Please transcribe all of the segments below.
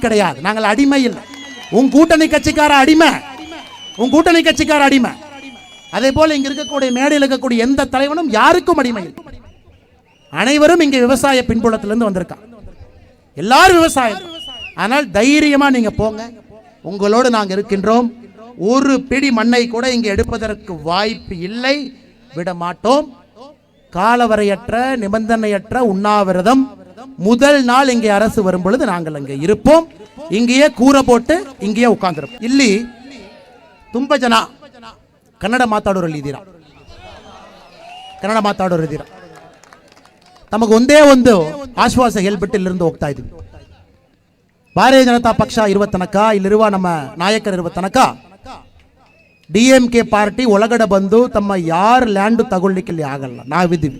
கிடையாது. நாங்கள் அடிமை இல்லை. உன் கூட்டணி கட்சிக்கார அடிமை, உன் கூட்டணி கட்சிக்கார அடிமை. அதே போல இங்க இருக்கக்கூடிய மேடையில் இருக்கக்கூடிய எந்த தலைவனும் யாருக்கும் அடிமை இல்லை. அனைவரும் இங்க விவசாய பின்புலத்திலிருந்து வந்திருக்காங்க. எல்லாரும் விவசாயம். ஆனால் தைரியமா நீங்க போங்க, உங்களோடு நாங்கள் இருக்கின்றோம். ஒரு பிடி மண்ணை கூட இங்கே எடுப்பதற்கு வாய்ப்பு இல்லை, விட மாட்டோம். காலவரையற்ற நிபந்தனையற்ற உண்ணாவிரதம் முதல் நாள் இங்கே அரசு வரும் பொழுது நாங்கள் அங்கே இருப்போம். இங்கேயே கூரை போட்டு இங்கேயே உட்கார்ந்துருப்போம். ಇಲ್ಲಿ ತುಂಬ ಜನ ಕನ್ನಡ ಮಾತಾಡೋರಲ್ಲಿದ್ದೀರಾ, ಕನ್ನಡ ಮಾತಾಡೋರಿದ್ದೀರಾ. ತಮಗೆ ಒಂದೇ ಒಂದು ಆಶ್ವಾಸ ಹೇಳ್ಬಿಟ್ಟು ಇಲ್ಲಿಂದ ಹೋಗ್ತಾ ಇದ್ದೀವಿ. ಭಾರತೀಯ ಜನತಾ ಪಕ್ಷ ಇರುವ ತನಕ, ಇಲ್ಲಿರುವ ನಮ್ಮ ನಾಯಕರಿರುವ ತನಕ DMK ಪಾರ್ಟಿ ಒಳಗಡೆ ಬಂದು ತಮ್ಮ ಯಾರ ಲ್ಯಾಂಡ್ ತಗೊಳ್ಳಿಕ್ಕೆ ಇಲ್ಲಿ ಆಗಲ್ಲ. ನಾವಿದ್ದೀವಿ,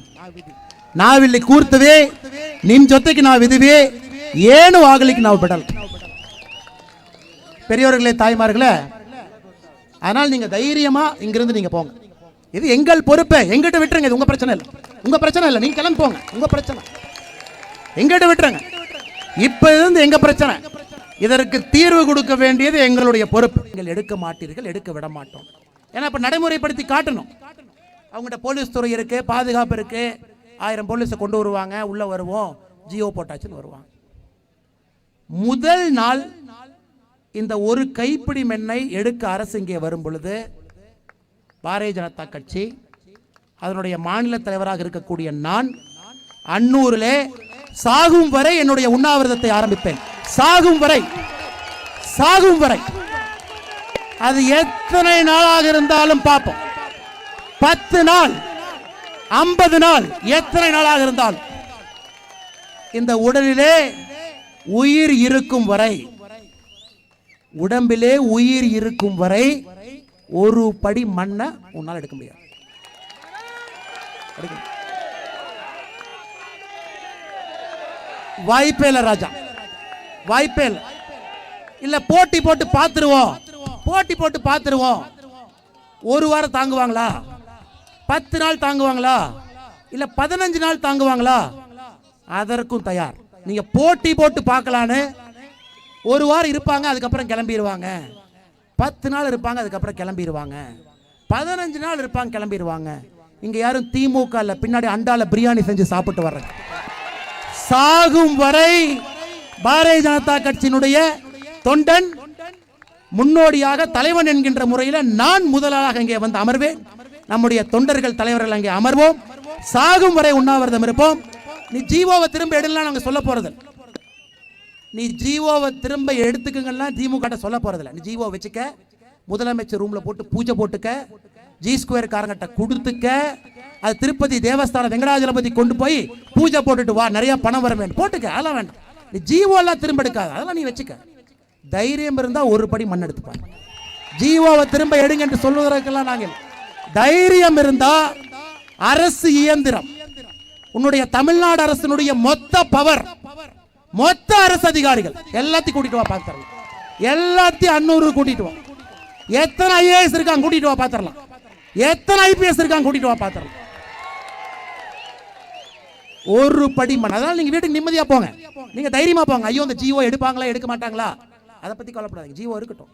ನಾವಿಲ್ಲಿ ಕೂರ್ತೀವಿ, ನಿಮ್ ಜೊತೆಗೆ ನಾವಿದ್ದೀವಿ. ಏನು ಆಗಲಿಕ್ಕೆ ನಾವು ಬಿಡಲ್ಲ. பெரியவர்களே, தாய்மார்களே, ஆனால் நீங்க தைரியமா இங்கிருந்து நீங்க போங்க. இது எங்கள் பொறுப்பு, எங்கிட்ட விட்டுருங்க. இது உங்க பிரச்சனை இல்லை, உங்க பிரச்சனை இல்லை. நீங்க கிளம்பி போங்க, உங்க பிரச்சனை. எங்கிட்ட விட்டுருங்க. இப்ப இருந்து எங்க பிரச்சனை. இதற்கு தீர்வு கொடுக்க வேண்டியது எங்களுடைய பொறுப்பு. நீங்கள் எடுக்க மாட்டீர்கள், எடுக்க விட மாட்டோம். ஏன்னா இப்ப நடைமுறைப்படுத்தி காட்டணும். அவங்ககிட்ட போலீஸ் துறை இருக்கு, பாதுகாப்பு இருக்கு. 1000 போலீஸை கொண்டு வருவாங்க, உள்ள வருவோம், ஜியோ போட்டாச்சுன்னு வருவாங்க. முதல் நாள் இந்த ஒரு கைப்பிடி மென்னை எடுக்க அரசு இங்கே வரும் பொழுது பாரதிய ஜனதா கட்சி, அதனுடைய மாநில தலைவராக இருக்கக்கூடிய நான், அன்னூரிலே சாகும் வரை என்னுடைய உண்ணாவிரதத்தை ஆரம்பிப்பேன். சாகும் வரை, சாகும் வரை. அது எத்தனை நாளாக இருந்தாலும் பார்ப்போம். 10 நாள், 50 நாள், எத்தனை நாளாக இருந்தாலும் இந்த உடலிலே உயிர் இருக்கும் வரை, உடம்பிலே உயிர் இருக்கும் வரை ஒரு படி மண்ணை உன்னால் எடுக்க முடியாது. வாய்ப்பே இல்ல ராஜா, வாய்ப்பே இல்ல. இல்ல போட்டி போட்டு பார்த்துருவோம், போட்டி போட்டு பார்த்துருவோம். ஒரு வாரம் தாங்குவாங்களா? 10 நாள் தாங்குவாங்களா? இல்ல 15 நாள் தாங்குவாங்களா? அதற்கும் தயார். நீங்க போட்டி போட்டு பார்க்கலான்னு ஒரு வாரம் இருப்பாங்க, அதுக்கப்புறம் கிளம்பிடுவாங்க. 10 நாள் இருப்பாங்க, அதுக்கப்புறம் கிளம்பிடுவாங்க. 15 நாள் இருப்பாங்க, கிளம்பிடுவாங்க. இங்க யாரும் திமுக இல்ல, பின்னாடி அண்டால பிரியாணி செஞ்சு சாப்பிட்டு வர்றாங்க. சாகும் வரை பாரதிய ஜனதா கட்சியினுடைய தொண்டன், முன்னோடியாக தலைவன் என்கின்ற முறையில் நான் முதலாக இங்கே வந்து அமர்வேன். நம்முடைய தொண்டர்கள் தலைவர்கள் அங்கே அமர்வோம். சாகும் வரை உண்ணாவிரதம் இருப்போம். நீ ஜீவோவை திரும்ப எடுக்கலாம் நாங்க சொல்ல போறது. நீ ஜீவோவை திரும்ப எடுத்துக்கங்கலாம் திமுக சொல்ல போறதில்ல. நீ ஜீவோ வச்சுக்க, முதலமைச்சர் ரூம்ல போட்டு பூஜை போட்டுக்க, G2 காரங்கிட்ட கொடுத்துக்க, அது திருப்பதி தேவஸ்தான வெங்கடாஜலபதி கொண்டு போய் பூஜை போட்டுட்டு வா, நிறைய பணம் வர வேண்டும் போட்டுக்க. அதெல்லாம் வேண்டாம். நீ ஜீவோ எல்லாம் திரும்ப எடுக்காது, அதெல்லாம் நீ வச்சுக்க. தைரியம் இருந்தா ஒரு படி மண் எடுத்துப்பாங்க. ஜீவோவை திரும்ப எடுங்க என்று சொல்வதற்கெல்லாம் நாங்கள், தைரியம் இருந்தா அரசு இயந்திரம், உன்னுடைய தமிழ்நாடு அரசினுடைய மொத்த பவர், மொத்த அரசு அதிகாரிகள் எல்லாத்தையும் கூட்டிட்டு வா பார்த்துடலாம். எல்லாத்தையும் அன்னூறு கூட்டிட்டு வா. எத்தனை IAS இருக்காங்க கூட்டிட்டு வா பார்த்துடலாம். எத்தனை IPS இருக்காங்க கூட்டிட்டு வா பார்த்துடலாம். ஒரு படி மண். அதனால நீங்க வீட்டுக்கு நிம்மதியா போங்க, நீங்க தைரியமா போங்க. ஐயோ இந்த ஜிஓ எடுப்பாங்களா எடுக்க மாட்டாங்களா அதை பத்தி கவலைப்படாதீங்க. ஜிஓ இருக்கட்டும்,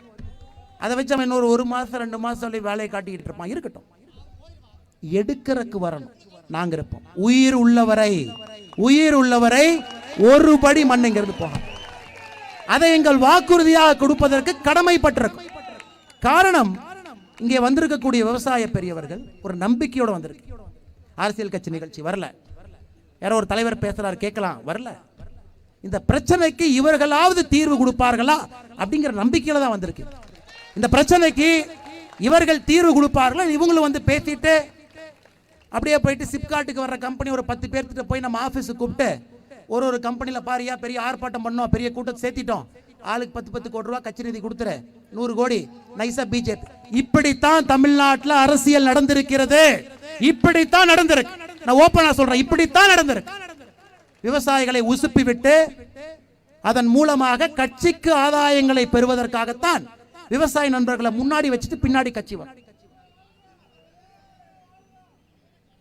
அதை வச்சு அவன் இன்னொரு 1 மாசம் 2 மாசம் வேலையை காட்டிக்கிட்டு இருப்பான். இருக்கட்டும், எடுக்கிறதுக்கு வரணும். நாங்க இருப்போம். உயிர் உள்ளவரை, உயிர் உள்ளவரை ஒரு படி மண் இங்கிருந்து போக, அதை எங்கள் வாக்குறுதியாக கொடுப்பதற்கு கடமைப்பட்டிருக்கும். காரணம், இங்கே வந்திருக்கக்கூடிய விவசாய பெரியவர்கள் ஒரு நம்பிக்கையோடு வந்திருக்கு. அரசியல் கட்சி நிகழ்ச்சி வரல, யாரோ ஒரு தலைவர் பேசுறாரு கேட்கலாம், வரல. இந்த பிரச்சனைக்கு இவர்களாவது தீர்வு கொடுப்பார்களா அப்படிங்கிற நம்பிக்கையில தான் வந்திருக்கு. இந்த பிரச்சனைக்கு இவர்கள் தீர்வு கொடுப்பார்களா, இவங்களும் வந்து பேசிட்டு அப்படியே போயிட்டு சிப்காட்டுக்கு வர்ற கம்பெனி ஒரு 10 பேர்த்திட்ட போய் நம்ம ஆஃபீஸுக்கு கூப்பிட்டு ஒரு கம்பெனியில் பாரியா பெரிய ஆர்ப்பாட்டம் பண்ணோம், பெரிய கூட்டத்தை சேர்த்திட்டோம், ஆளுக்கு 10 கோடி ரூபாய் கட்சி நிதி கொடுத்துரு, 100 கோடி நைசா பிஜேபி. இப்படித்தான் தமிழ்நாட்டில் அரசியல் நடந்திருக்கிறது. இப்படித்தான் நடந்திருக்கு. நான் ஓப்பனா சொல்றேன், இப்படித்தான் நடந்திருக்கு. விவசாயிகளை உசுப்பி விட்டு அதன் மூலமாக கட்சிக்கு ஆதாயங்களை பெறுவதற்காகத்தான் விவசாய நண்பர்களை முன்னாடி வச்சுட்டு பின்னாடி கட்சி வரும்.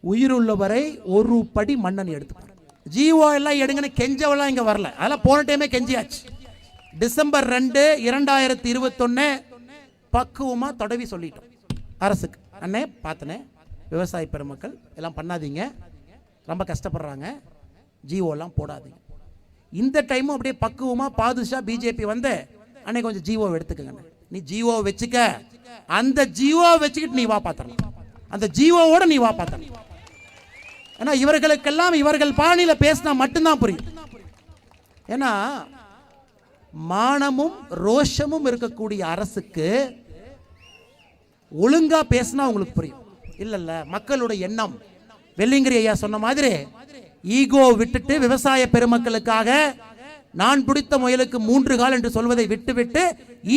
உயிருள்ளவரை ஒரு படி மண்ணன் எடுத்து ஜீவோ எல்லாம் எடுங்கன்னு கெஞ்சவெல்லாம் இங்க வரல. அதெல்லாம் போன டைமே கெஞ்சியாச்சு. டிசம்பர் 2, 2021 பக்குவமா தடவி சொல்லிட்டோம் அரசுக்கு. அண்ணே பார்த்தனே, விவசாய பெருமக்கள் எல்லாம் பண்ணாதீங்க, ரொம்ப கஷ்டப்படுறாங்க, ஜிஓலாம் போடாதீங்க. இந்த டைமும் அப்படியே பக்குவமா பாதுஷா பிஜேபி வந்து அண்ணே கொஞ்சம் ஜிஓ எடுத்துக்கங்க, நீ ஜிஓ வச்சுக்க, அந்த ஜிஓ வச்சுக்கிட்டு நீ வா பார்த்தரலாம், அந்த ஜிஓவோட நீ வா பார்த்தரலாம். ஏன்னா இவர்களுக்கெல்லாம் இவர்கள் பாணியில பேசினா மட்டும்தான் புரியும். ஏன்னா மானமும் ரோஷமும் இருக்கக்கூடிய அரசுக்கு ஒழுங்கா பேசினா உங்களுக்கு புரியும். இல்ல மக்களுடைய எண்ணம் வெள்ளிங்கிரி ஐயா சொன்ன மாதிரி ஈகோ விட்டுட்டு விவசாய பெருமக்களுக்காக நான் பிடித்த முயலுக்கு 3 கால் என்று சொல்வதை விட்டு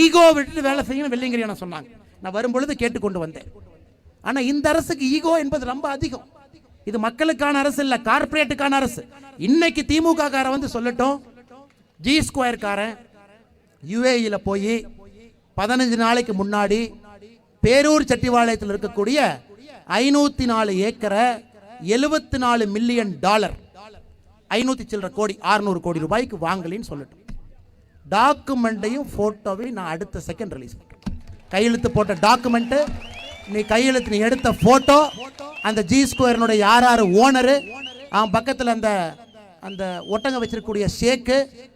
ஈகோ விட்டு வேலை செய்யணும் வெள்ளிங்கிரி ஐயா சொன்னாங்க. நான் வரும்பொழுது கேட்டுக்கொண்டு வந்தேன். ஆனா இந்த அரசுக்கு ஈகோ என்பது ரொம்ப அதிகம். இது மக்களுக்கான அரசு இல்ல, கார்பரேட்டுக்கான அரசு. இன்னைக்கு திமுக கார வந்து சொல்லட்டும், ஜி ஸ்கொயர் காரன் யுஏஇல போய் 15 நாளைக்கு முன்னாடி பேரூர் செட்டிவாளையத்தில் இருக்கக்கூடிய 504 ஏக்கரை $74 மில்லியன் 500 சில்லற கோடி 600 கோடி ரூபாய்க்கு வாங்கலின்னு சொல்லட்டும். டாக்குமெண்ட்டையும் போட்டோவையும் நான் அடுத்த செகண்ட் ரிலீஸ் பண்றேன். கையெழுத்து போட்ட டாக்குமெண்ட், நீ கையெழுத்து நீ எடுத்த போட்டோ, அந்த ஜி ஸ்கொயர்னுடைய யார் ஓனரு, அவன் பக்கத்தில் அந்த அந்த ஒட்டங்க வச்சிருக்கக்கூடிய ஷேக்கு,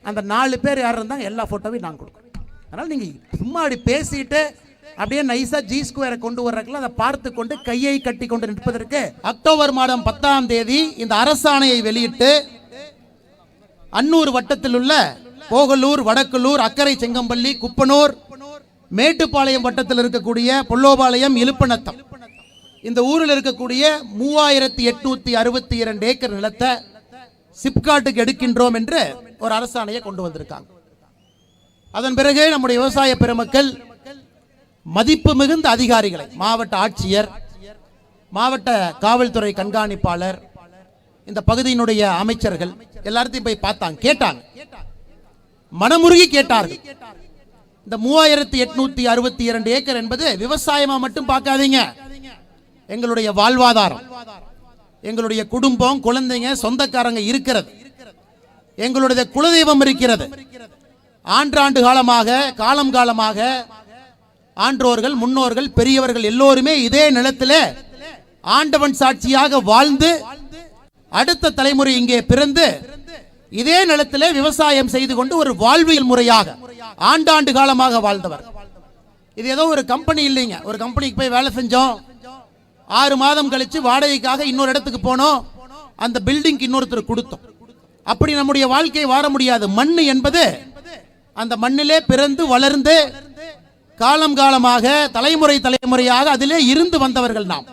அந்த 4 பேர் யார் இருந்தாங்க எல்லா போட்டோவையும் நான் கொடுக்குறேன். அதனால் நீங்கள் சும்மா அப்படி பேசிட்டு அப்படியே நைஸா ஜி ஸ்கொயரை கொண்டு வர்றதுல அதை பார்த்து கொண்டு கையை கட்டி கொண்டு நிற்பதற்கு அக்டோபர் மாதம் 10ஆம் தேதி இந்த அரசாணையை வெளியிட்டு அன்னூர் வட்டத்தில் உள்ள போகலூர், வடக்குலூர், அக்கரை, செங்கம்பள்ளி, குப்பனூர், மேட்டுப்பாளையம் வட்டத்தில் இருக்கக்கூடிய பொல்லோபாளையம், இலுப்பநத்தம் இந்த ஊரில் இருக்கக்கூடிய 3862 ஏக்கர் நிலத்தை சிப்காட்டுக்கு எடுக்கின்றோம் என்று ஒரு அரசாணையை கொண்டு வந்திருக்காங்க. அதன் பிறகு நம்முடைய விவசாய பெருமக்கள் மதிப்பு மிகுந்த அதிகாரிகளை, மாவட்ட ஆட்சியர், மாவட்ட காவல்துறை கண்காணிப்பாளர், இந்த பகுதியினுடைய அமைச்சர்கள் எல்லாத்தையும் போய் பார்த்தாங்க, கேட்டாங்க, மனமுருகி கேட்டார்கள். இந்த 3862 ஏக்கர் என்பது விவசாயமா மட்டும் பார்க்காதீங்க, எங்களுடைய வாழ்வாதாரம், எங்களுடைய குடும்பம், குழந்தைங்க, சொந்தக்காரங்க இருக்கிறது, எங்களுடைய குலதெய்வம் இருக்கிறது. ஆண்டாண்டு காலமாக, காலம் காலமாக ஆன்றோர்கள், முன்னோர்கள், பெரியவர்கள் எல்லோருமே இதே நிலத்திலே ஆண்டவன் சாட்சியாக வாழ்ந்து அடுத்த தலைமுறை இங்கே பிறந்து இதே நிலத்திலே விவசாயம் செய்து கொண்டு ஒரு வாழ்வியல் முறையாக ஆண்டாண்டு காலமாக வாழ்ந்தவர். இது ஏதோ ஒரு கம்பெனி இல்லைங்க. ஒரு கம்பெனிக்கு போய் வேலை செஞ்சோம், 6 மாதம் கழிச்சு வாடகைக்காக இன்னொரு இடத்துக்கு போனோம், அந்த பில்டிங் இன்னொருத்தர் கொடுத்தோம், அப்படி நம்முடைய வாழ்க்கையை வாழ முடியாது. மண் என்பது அந்த மண்ணிலே பிறந்து வளர்ந்து காலம் காலமாக தலைமுறை தலைமுறையாக அதிலே இருந்து வந்தவர்கள் நாம்.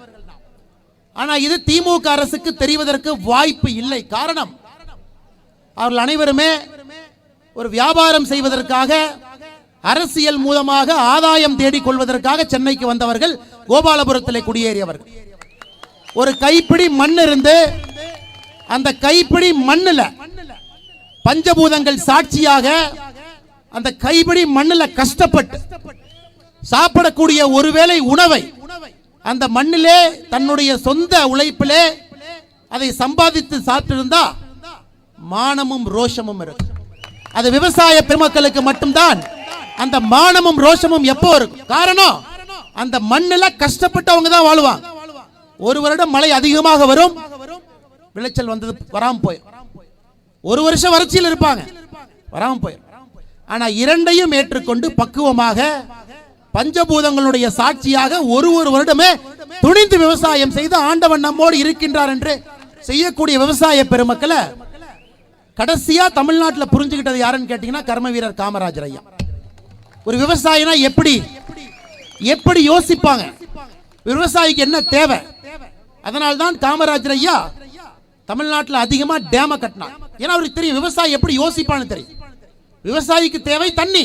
ஆனா இது திமுக அரசுக்கு தெரிவதற்கு வாய்ப்பு இல்லை. காரணம், அவர்கள் அனைவருமே ஒரு வியாபாரம் செய்வதற்காக, அரசியல் மூலமாக ஆதாயம் தேடிக் கொள்வதற்காக சென்னைக்கு வந்தவர்கள், கோபாலபுரத்தில் குடியேறியவர்கள். ஒரு கைப்பிடி மண் இருந்து அந்த கைப்பிடி மண்ணில் பஞ்சபூதங்கள் சாட்சியாக அந்த கைப்பிடி மண்ணில் கஷ்டப்பட்டு சாப்பிடக்கூடிய ஒருவேளை உணவை அந்த மண்ணிலே தன்னுடைய சொந்த உழைப்பிலே அதை சம்பாதித்து சாப்பிட்டிருந்தா மானமும் ரோஷமும் இருக்கு. அது விவசாய பெருமக்களுக்கு மட்டும்தான் அந்த மானமும் ரோஷமும் எப்போ இருக்கும். காரணம், அந்த மண்ணில கஷ்டப்பட்டவங்க தான் வாழ்வாங்க. ஒரு வருடம் மழை அதிகமாக வரும், விளைச்சல் வந்தது வராம போய், ஒரு வருஷம் வறட்சியில் இருப்பாங்க, வராம போய். ஆனா இரண்டையும் ஏற்றுக்கொண்டு பக்குவமாக பஞ்சபூதங்களுடைய சாட்சியாக ஒரு வருடமே துணிந்து விவசாயம் செய்து ஆண்டவன் நம்மோடு இருக்கின்றார் என்று செய்யக்கூடிய விவசாய பெருமக்களை கடைசியா தமிழ்நாட்டில் புரிஞ்சுக்கிட்டது யாருன்னு கேட்டீங்கன்னா கர்மவீரர் காமராஜர் ஐயா. ஒரு விவசாயினா எப்படி எப்படி யோசிப்பாங்க, விவசாயிக்கு என்ன தேவை, அதனால்தான் காமராஜர் ஐயா தமிழ்நாட்டில் அதிகமா டேம கட்டினார். ஏன்னா அவருக்கு தெரியும் விவசாயி எப்படி யோசிப்பான்னு தெரியும். விவசாயிக்கு தேவை தண்ணி.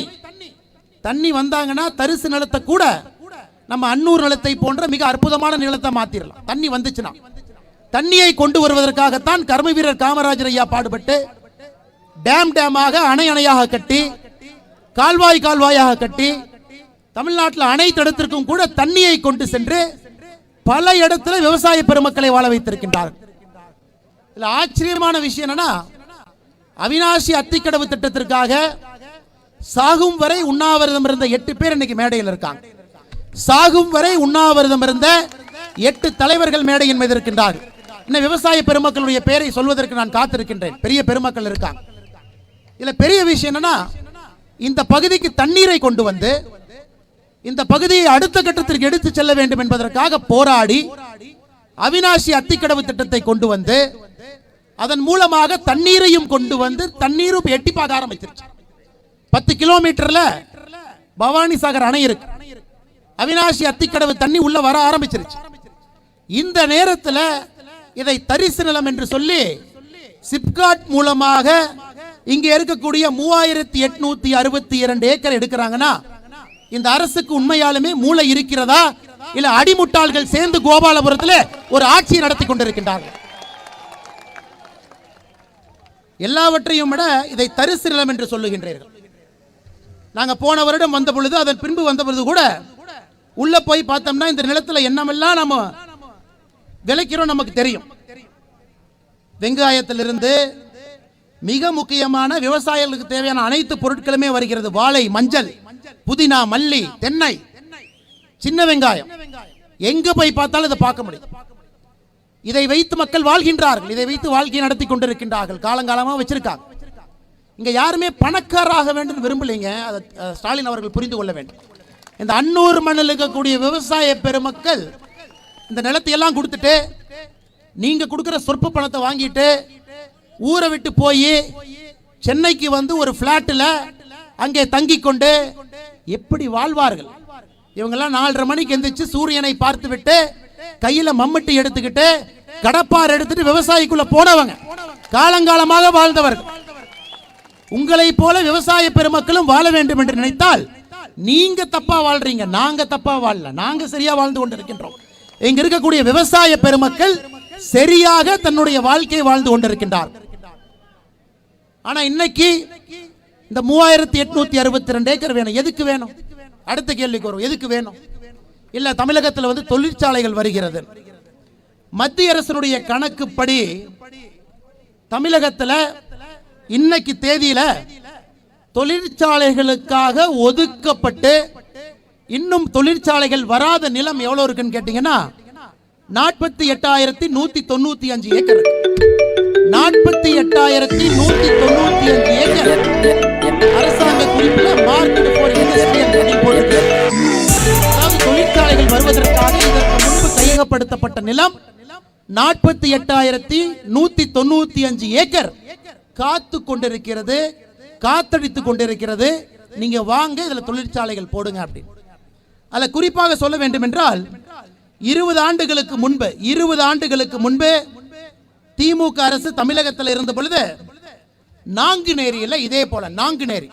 தண்ணி வந்தாங்கன்னா தரிசு நிலத்தை கூட நம்ம அன்னூர் நிலத்தை போன்ற மிக அற்புதமான நிலத்தை மாத்திரலாம். தண்ணி வந்துச்சுன்னா தண்ணியை கொண்டு வருவதற்காகத்தான் கர்மவீரர் காமராஜர் ஐயா பாடுபட்டு டேம் டேமாக, அணை அணையாக கட்டி, கால்வாய் கால்வாயாக கட்டி தமிழ்நாட்டில் அனைத்து இடத்திற்கும் கூட தண்ணியை கொண்டு சென்று பல இடத்துல விவசாய பெருமக்களை வாழ வைத்திருக்கின்றார்கள். ஆச்சரியமான விஷயம் என்னன்னா, அவினாசி அத்திக்கடவு திட்டத்திற்காக சாகும் வரை உண்ணாவிரதம் இருந்த 8 பேர் இன்னைக்கு மேடையில் இருக்காங்க. சாகும் வரை உண்ணாவிரதம் இருந்த 8 தலைவர்கள் மேடையின் மீது இருக்கின்றார்கள். இன்னும் விவசாய பெருமக்களுடைய பெயரை சொல்வதற்கு நான் காத்திருக்கின்றேன். பெரிய பெருமக்கள் இருக்காங்க. இதுல பெரிய விஷயம் என்னன்னா, இந்த பகுதிக்கு தண்ணீரை கொண்டு வந்து இந்த பகுதியை அடுத்த கட்டத்திற்கு எடுத்து செல்ல வேண்டும் என்பதற்காக போராடி அவிநாசி அத்திக்கடவு திட்டத்தை கொண்டு வந்து அதன் மூலமாக தண்ணீரையும் கொண்டு வந்து தண்ணீரும் எட்டி பார்க்க ஆரம்பிச்சிருச்சு. 10 கிலோமீட்டர்ல பவானி சாகர் அணை இருக்கு. அவிநாசி அத்திக்கடவு தண்ணி உள்ள வர ஆரம்பிச்சிருச்சு. இந்த நேரத்தில் இதை தரிசு நிலம் என்று சொல்லி சிப்காட் மூலமாக இங்கே இருக்கக்கூடிய 3862 ஏக்கர் எடுக்கிறாங்கன்னா இந்த அரசுக்கு உண்மையாலுமே மூளை இருக்கிறதா இல்ல அடிமுட்டாள்கள் சேர்ந்து கோபாலபுரத்தில் ஒரு ஆட்சி நடத்தி கொண்டிருக்கின்றார்கள்? எல்லாவற்றையும் விட இதை தரிசு நிலம் என்று சொல்லுகின்றீர்கள். நாங்க போன வருடம் வந்த பொழுது அதன் பின்பு வந்த பொழுது கூட உள்ள போய் பார்த்தோம்னா இந்த நிலத்துல என்னமெல்லாம் நம்ம விளைக்கிறோம் நமக்கு தெரியும். வெங்காயத்திலிருந்து மிக முக்கியமான விவசாயிகளுக்கு தேவையான அனைத்து பொருட்களுமே வருகிறது. வாழை, மஞ்சள், புதினா, மல்லி, தென்னை, சின்ன வெங்காயம், எங்க போய் பார்த்தாலும் இதை பார்க்க முடியும். இதை வைத்து மக்கள் வாழ்கின்றார்கள். இதை வைத்து வாழ்க்கை நடத்தி கொண்டிருக்கின்றார்கள். காலங்காலமா வச்சிருக்காங்க. இங்க யாருமே பணக்காராக வேண்டும் விரும்பலைங்க. அதை ஸ்டாலின் அவர்கள் புரிந்து கொள்ள வேண்டும். இந்த அன்னூர் மண்ணில் இருக்கக்கூடிய விவசாய பெருமக்கள் இந்த நிலத்தை எல்லாம் கொடுத்துட்டு நீங்க கொடுக்கிற சொற்ப பணத்தை வாங்கிட்டு ஊரை விட்டு போய் சென்னைக்கு வந்து ஒரு பிளாட்ல அங்கே தங்கி கொண்டு எப்படி வாழ்வார்கள்? இவங்கெல்லாம் 4:30 மணிக்கு எந்திரிச்சு சூரியனை பார்த்து விட்டு கையில மம்மட்டி எடுத்துக்கிட்டு கடப்பார் எடுத்துட்டு விவசாயிக்குள்ள போனவங்க, காலங்காலமாக வாழ்ந்தவர்கள். உங்களை போல விவசாய பெருமக்களும் வாழ வேண்டும் என்று நினைத்தால் நீங்க தப்பா வாழ்றீங்க. நாங்க தப்பா வாழல, நாங்க சரியா வாழ்ந்து கொண்டிருக்கின்றோம். இங்க இருக்கக்கூடிய விவசாய பெருமக்கள் சரியாக தன்னுடைய வாழ்க்கையை வாழ்ந்து கொண்டிருக்கின்றார். ஆனா இன்னைக்கு இந்த 3862 ஏக்கர் வேணும். எதுக்கு வேணும்? அடுத்த கேள்விக்கு வரும். எதுக்கு வேணும்? இல்ல தமிழகத்தில் வந்து தொழிற்சாலைகள் வருகிறது. மத்திய அரசுடைய கணக்குப்படி தமிழகத்தில் இன்னைக்கு தேதியில தொழிற்சாலைகளுக்காக ஒதுக்கப்பட்டு இன்னும் தொழிற்சாலைகள் வராத நிலம் எவ்வளவு இருக்குன்னு கேட்டீங்கன்னா 48,195 ஏக்கர். 48,195 ஏக்கர் அரசாங்க குறிப்பில் மார்க்கெட் ஃபார் இண்டஸ்ட்ரியல் போட்டு, அதாவது தொழிற்சாலைகள் வருவதற்காக இதற்கு முன்பு கையகப்படுத்தப்பட்ட நிலம் 48,195 ஏக்கர் காத்து கொண்டிருக்கிறது, காத்தடித்துக் கொண்டிருக்கிறது. நீங்க வாங்க இதுல தொழிற்சாலைகள் போடுங்க அப்படின்னு. அதில் குறிப்பாக சொல்ல வேண்டும் என்றால் 20 ஆண்டுகளுக்கு முன்பு திமுக அரசு தமிழகத்தில் இருந்த பொழுது நாங்குநேரியில் இதே போல நாங்குநேரி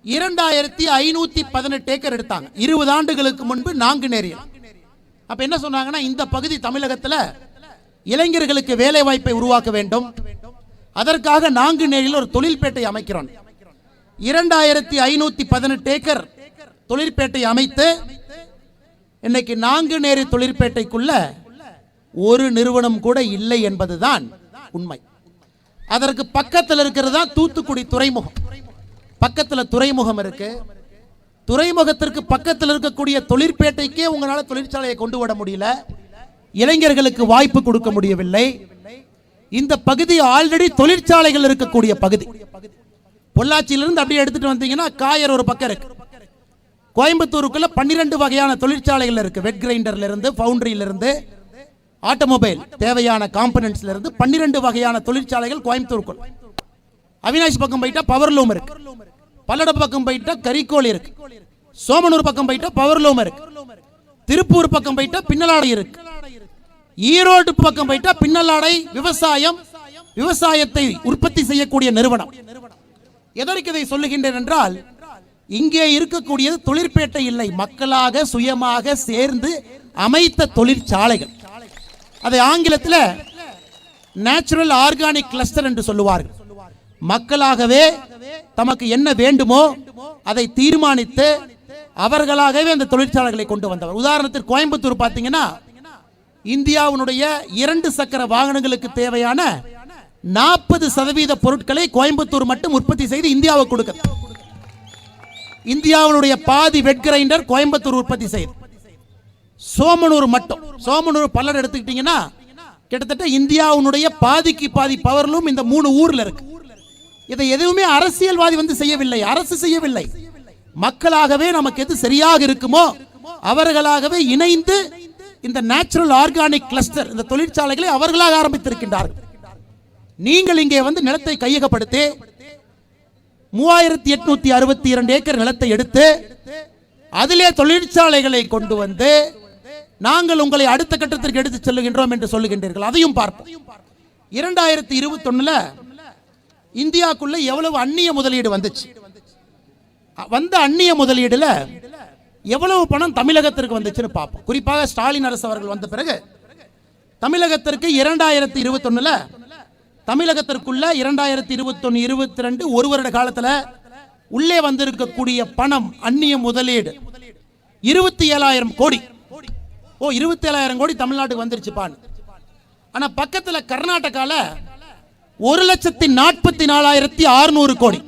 2518 ஏக்கர் எடுத்தாங்க. 20 ஆண்டுகளுக்கு முன்பு நாங்குநேரியில். அப்ப என்ன சொன்னாங்கன்னா, இந்த பகுதி தமிழகத்தில் இளைஞர்களுக்கு வேலை வாய்ப்பை உருவாக்க வேண்டும், அதற்காக நாங்குநேரியில் ஒரு தொழில்பேட்டை அமைக்கிறோம். 2518 ஏக்கர் தொழிற்பேட்டை அமைத்து இன்னைக்கு நாங்குநேரி தொழிற்பேட்டைக்குள்ள ஒரு நிறுவனம் கூட இல்லை என்பதுதான் உண்மை. அதற்கு பக்கத்தில் இருக்கிறது தான் தூத்துக்குடி துறைமுகம். பக்கத்தில் துறைமுகம் இருக்கு. துறைமுகத்திற்கு பக்கத்தில் இருக்கக்கூடிய தொழிற்பேட்டைக்கே உங்களால் தொழிற்சாலையை கொண்டு வர முடியல, இளைஞர்களுக்கு வாய்ப்பு கொடுக்க முடியவில்லை. இந்த பகுதி ஆல்ரெடி தொழிற்சாலைகள் இருக்கக்கூடிய பகுதி. பொள்ளாச்சியிலிருந்து அப்படியே எடுத்துட்டு வந்தீங்கன்னா காயர் ஒரு பக்கம் இருக்கு. கோயம்புத்தூருக்குள்ள 12 வகையான தொழிற்சாலைகள் இருக்கு. வெட் கிரைண்டர்ல இருந்து, ஃபவுண்டரியில இருந்து, ஆட்டோமொபைல் தேவையான காம்பனன்ட்ஸ்ல இருந்து 12 வகையான தொழிற்சாலைகள் கோயம்புத்தூருக்குள். அவிநாசி பக்கம் போயிட்டா பவர்லூம் இருக்கு, பல்லடம் பக்கம் போயிட்டா கரிக்கோல் இருக்கு, சோமனூர் பக்கம் போயிட்டா பவர்லூம் இருக்கு, திருப்பூர் பக்கம் போயிட்டா பின்னலாடை இருக்கு, ஈரோடு பக்கம் போயிட்டா பின்னலாடை விவசாயம், விவசாயத்தை உற்பத்தி செய்யக்கூடிய நிறுவனம். எதற்கு இதை சொல்லுகின்றேன் என்றால், இங்கே இருக்கக்கூடியது தொழிற்பேட்டை இல்லை, மக்களாக சுயமாக சேர்ந்து அமைத்த தொழிற்சாலைகள். அதை ஆங்கிலத்தில் நேச்சுரல் ஆர்கானிக் கிளஸ்டர் என்று சொல்லுவார்கள். மக்களாகவே தமக்கு என்ன வேண்டுமோ அதை தீர்மானித்து அவர்களாகவே அந்த தொழிற்சாலைகளை கொண்டு வந்தவர். உதாரணத்திற்கு கோயம்புத்தூர் பார்த்தீங்கன்னா, இந்தியாவுடைய 2 சக்கர வாகனங்களுக்கு தேவையான 40% பொருட்களை கோயம்புத்தூர் மட்டும் உற்பத்தி செய்து இந்தியாவுக்கு கொடுக்க. இந்தியாவுடைய பாதி வெட் கிரைண்டர் கோயம்புத்தூர் உற்பத்தி செய்யுது. சோமனூர் மட்டும், சோமனூர் பல்லர் எடுத்துக்கிட்டீங்கன்னா கிட்டத்தட்ட இந்தியாவுடைய பாதிக்கு பாதி பவர்லும் இந்த 3 ஊர்ல இருக்கு. இதை எதுவுமே அரசியல்வாதி வந்து செய்யவில்லை, அரசு செய்யவில்லை. மக்களாகவே நமக்கு எது சரியாக இருக்குமோ அவர்களாகவே இணைந்து இந்த நேச்சுரல் ஆர்கானிக் கிளஸ்டர், இந்த தொழிற்சாலைகளை அவர்களாக ஆரம்பித்திருக்கின்றார்கள். நீங்கள் இங்கே வந்து நிலத்தை கையகப்படுத்தி 3862 ஏக்கர் நிலத்தை எடுத்து அதிலே தொழிற்சாலைகளை கொண்டு வந்து நாங்கள் உங்களை அடுத்த கட்டத்திற்கு எடுத்து செல்லுகின்றோம் என்று சொல்லுகின்றீர்கள். அதையும் பார்ப்போம். 2021 இந்தியாக்குள்ள எவ்வளவு அந்நிய முதலீடு வந்துச்சு, வந்த அந்நிய முதலீடுல எவ்வளவு பணம் தமிழகத்திற்கு வந்துச்சுன்னு பார்ப்போம். குறிப்பாக ஸ்டாலின் அரசு அவர்கள் வந்த பிறகு தமிழகத்திற்கு 2021 தமிழகத்திற்குள்ள 2021-22 ஒரு வருட காலத்தில் உள்ளே வந்திருக்கக்கூடிய பணம் அந்நிய முதலீடு 27,000 கோடி. 27,000 கோடி தமிழ்நாட்டுக்கு வந்துருச்சுப்பான். ஆனா பக்கத்துல கர்நாடகால 1,44,600 கோடி.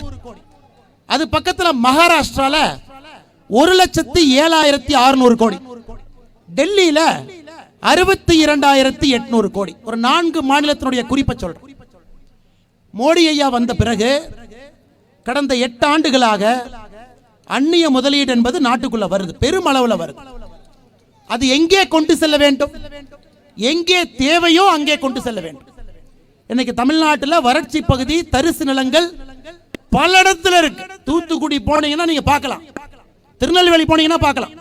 அது பக்கத்துல மகாராஷ்டிரால 1,07,600 கோடி. டெல்லியில 62,800 கோடி. ஒரு 4 மாநிலத்தினுடைய குறிப்பை சொல்றேன். மோடி ஐயா வந்த பிறகு கடந்த 8 ஆண்டுகளாக அந்நிய முதலீடு என்பது நாட்டுக்குள்ள வருது, பெருமளவுல வருது. அது எங்கே கொண்டு செல்ல வேண்டும், எங்கே தேவையோ அங்கே கொண்டு செல்ல வேண்டும். இன்னைக்கு தமிழ்நாட்டில் வறட்சி பகுதி, தரிசு நிலங்கள் பல இடத்துல இருக்கு. தூத்துக்குடி போனீங்கன்னா நீங்க பார்க்கலாம், திருநெல்வேலி போனீங்கன்னா பார்க்கலாம்,